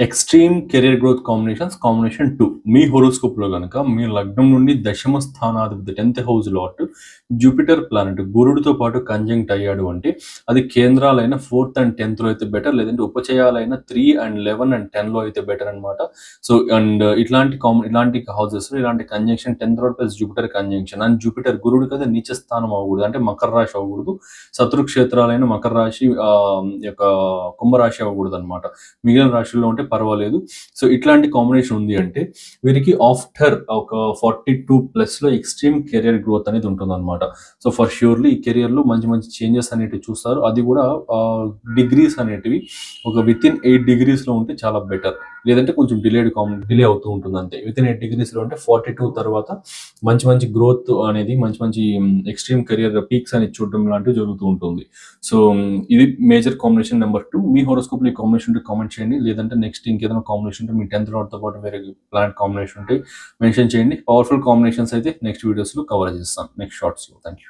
Extreme career growth combination 2 మీ హోరోస్కోప్‌లో గనక మీ లగ్నం నుండి దశమ స్థానాధిపతి 10th house lord Jupiter planet గురుడితో పాటు కంజంక్ట్ అయ్యాడు అంటే అది కేంద్రాలైన 4th అండ్ 10th అయితే బెటర్, లేదంటే ఉపచయాలైన 3 అండ్ 11 అండ్ 10 అయితే బెటర్ అనమాట. సో అండ్ ఇలాంటి హౌసెస్ ఇలాంటి conjunction 10th lord plus Jupiter conjunction and Jupiter గురుడు కదా నీచ స్థానం అవ్వకూడదు, అంటే మకర రాశి అవ్వకూడదు, శత్రు క్షేత్రాలైన మకర రాశి యొక్క కుంభరాశి అవ్వకూడదు అనమాట. మిగిలిన రాశుల్లో ఉంటే పర్వాలేదు. సో ఇట్లాంటి కాంబినేషన్ ఉంది అంటే వీరికి ఆఫ్టర్ ఒక 42+ లో ఎక్స్ట్రీమ్ కెరియర్ గ్రోత్ అనేది ఉంటుందన్నమాట. సో ఫర్ ష్యూర్లీ ఈ కెరియర్లో మంచి మంచి చేంజెస్ అనేటివి చూస్తారు. అది కూడా డిగ్రీస్ అనేటివి ఒక విత్ ఇన్ 8 degreesలో ఉంటే చాలా బెటర్, లేదంటే కొంచెం డిలే అవుతూ ఉంటుంది అంతే. విత్ ఇన్ 8 degreesలో ఉంటే 42 తర్వాత మంచి మంచి గ్రోత్ అనేది మంచి మంచి ఎక్స్ట్రీమ్ కెరియర్ పీక్స్ అనేది చూడడం లాంటివి జరుగుతూ ఉంటుంది. సో ఇది మేజర్ కాంబినేషన్ నెంబర్ 2. మీ హోరోస్కోప్ ఈ కాంబినేషన్ ఉంటే కామెంట్ చేయండి, లేదంటే నెక్స్ట్ ఇంకేదైనా కాంబినేషన్ ఉంటే మీ 10th లాట్తో పాటు వేరే ప్లానెట్ కాంబినేషన్ ఉంటే మెన్షన్ చేయండి. పవర్ఫుల్ కాంబినేషన్స్ అయితే నెక్స్ట్ వీడియోస్లో కవర్ చేస్తాం, నెక్స్ట్ షార్ట్స్లో. Thank you.